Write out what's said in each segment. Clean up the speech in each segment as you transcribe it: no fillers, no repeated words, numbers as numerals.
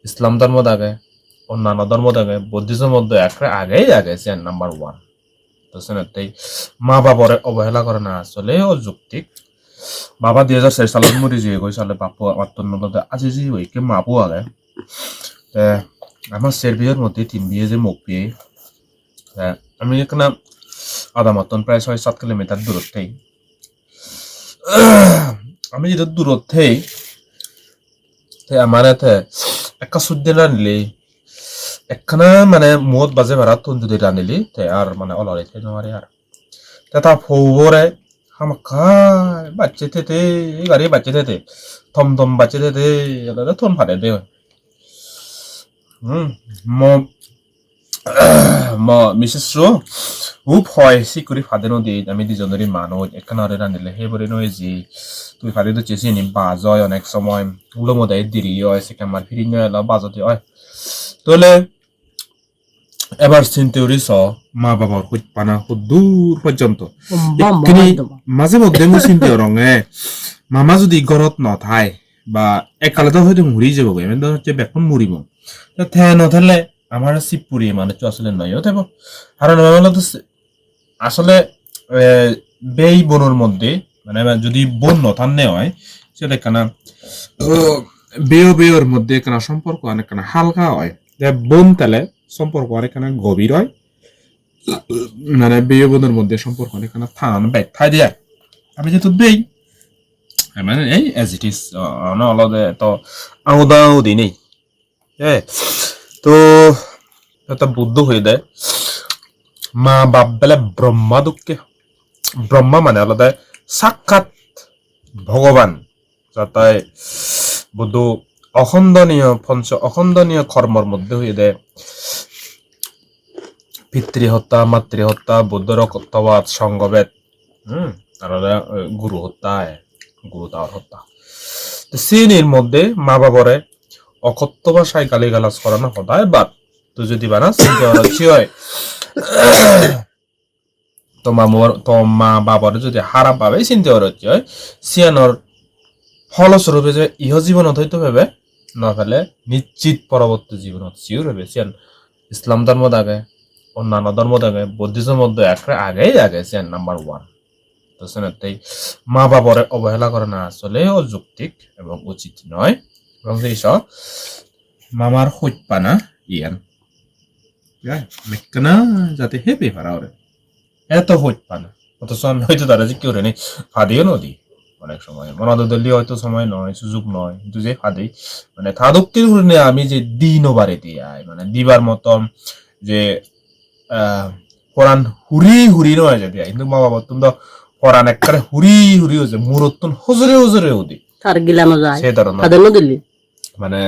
ইসলাম ধর্ম থাকে, অন্যান্য ধর্ম থাকে, বুদ্ধিজমের মধ্যে একটা আগেই আগে নাম্বার ওয়ান। তো তাই মা বাবার অবহেলা করে না আসলে অযৌক্তিক। বাবা 2004 সালত মরি যে গৈ সালে বাপু আত্মনলতে আজি যি হইকে মাপু আগে আমার সের বিয়ের মধ্যে 3 বিয়ে যে মুখ বিয়ে আমি এখানে আধা মতন প্রায় 6-7 কিলোমিটার দূরত্বেই আমি যেটা দূরত্বেই আমার এতে একটা সুদ্দে রানলি একখানা মানে মদ বাজে ভাড়া তুন যদি রানিলি আর মানে অলরে নোৱাৰি আর তা ফৌরে হামাখাই বাচ্চে থেতে গাড়ি বাচ্চে থেতে থম বাচ্চে থেতে থন ফাটে দে ম মিসেস রো খুব হয় সিকুরি ফাদে নদী আমি দুজনেরই মানুষ এখানে আরে রানিলে হে বলে নয় যে তুই ফাদে তো চেয়েছি নি বাজ হয় অনেক সময় উলো মোদায় দেরি হয় সেখানে আমার ফিরিং এলো বাজতে হয় তাহলে এবার চিন্তা করিস মা বাবার পানা দূর পর্যন্ত মাঝে মধ্যে মোৰ চিন্তা রঙে মামা যদি ঘৰত নথায় বা একালতে হয়তো মৰি যাব আমি হচ্ছে বেকন মরিব নথালে আমার শিবপুরি মানে তো আসলে নয় থাকব আর আসলে বেই বোনের মধ্যে মানে যদি বোন নথান্নে হয় সেটা কেনা বেয়ের মধ্যে কেনা সম্পর্ক অনেক কেনা হালকা হয় বোন তালে সম্পর্ক অনেকখানা গভীর হয় মানে বিয়ে বোনের মধ্যে সম্পর্ক অনেকখানা থান ব্যাখ্যা দিয়ে আমি যেহেতু বেই মানে এই এজ ইট ইজ আলাদা তো আউদাও দিই নেই তো একটা বুদ্ধ হয়ে দেয় মা বাপ বেলা ব্রহ্মা দুঃখে ব্রহ্মা মানে আলাদা সাক্ষাৎ ভগবান যাতে বুদ্ধ অখণ্ডনীয় কর্মর মধ্যে হয়ে দেয় পিতৃহত্যা মাতৃহত্যা বুদ্ধরক্তবাদ সঙ্গবেদ আর গুরু হত্যা গুরু তাওয়ার হত্যা শ্রেণীর মধ্যে মা বাবারে অকথ্য ভাষায় গালিগালাজ করানো হতায় বাদ তো যদি বানা চিন্তা হচ্ছে হয় তো মা বাবার যদি হারা পাবে চিন্তা হচ্ছে হয় সিয়ানোর ফলস্বরূপে যে ইহ জীবনত হইতে হবে না ফেলে নিশ্চিত পরবর্তী জীবনত সিওর হবে সিয়ান ইসলাম ধর্ম থাকে, অন্যান্য ধর্ম থাকে, বুদ্ধিজমের মধ্যে একটা আগেই আগে নাম্বার ওয়ান। তো তাই মা বাবার অবহেলা করে না আসলে অযৌক্তিক এবং উচিত নয় এবং সেই সব মামার হইপানা ইয়ান মেকনা যাতে হেপে পারা ওরে এত হইপানা অথচ আমি হয়তো তারা যে কেউ নেই ফাদিও নদী অনেক সময় মনাদলি হয়তো সময় নয় সুযোগ নয় কিন্তু যে ফাদি মানে থাদকের আমি যে দিনও বাড়ে দিয়ে মানে দিবার মতন যে কোরআন হুরি নয় যদি কিন্তু মা বাবা তুমি তো কোরআন একবারে হুরি হচ্ছে মুরত্তন হজরে ওদি তার গিলানো যায় সে ধরনের তাদেরও দিলি মানে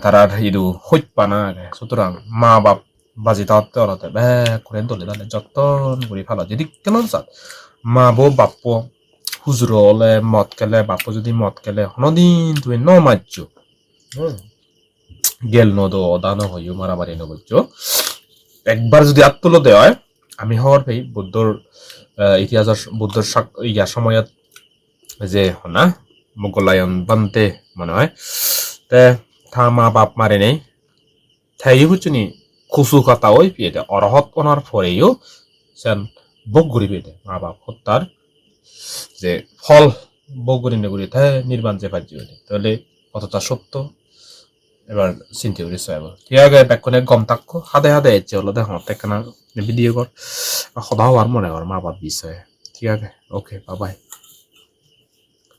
তারা ইদু হইত পানা সুতরাং মা বাপ বাজি তাতে অলতে বে করে দলে দলে যতন করে ভালো যদি কেন চাত মা বউ বাপ হুজুর হলে মদ খেলে বাপ যদি মদ খেলে হনদিন তুমি ন মারছ গেল নদ দানো হইও মারামারি নবজ্জ একবার যদি আত্মল দেওয়া হয় আমি হওয়ার ভাই বুদ্ধর ইতিহাসের বুদ্ধর ইয়ার সময়ত যে না মোগলায়ন বানতে মনে হয় তে থা মা বাপ মারে নেই থাই হচ্ছনি খুসু কথা ওই পিয়ে দে অরহত ওনার পরেও সেন বগুড়ি পেয়ে দে মা বাপ হত্যার যে ফল বগুড়ি নেগুড়ি থাই নির্বাণ যে ভাজ্য তাহলে কতটা সত্য এবার চিন্তা করি চাইব ঠিক আছে বেকনে গম থাকো হাদে এসে হলো দেখো তেকানা ভিডিও কর সদা হওয়ার মনে কর মা বাপ বিষয়ে ঠিক আছে ওকে বাবাই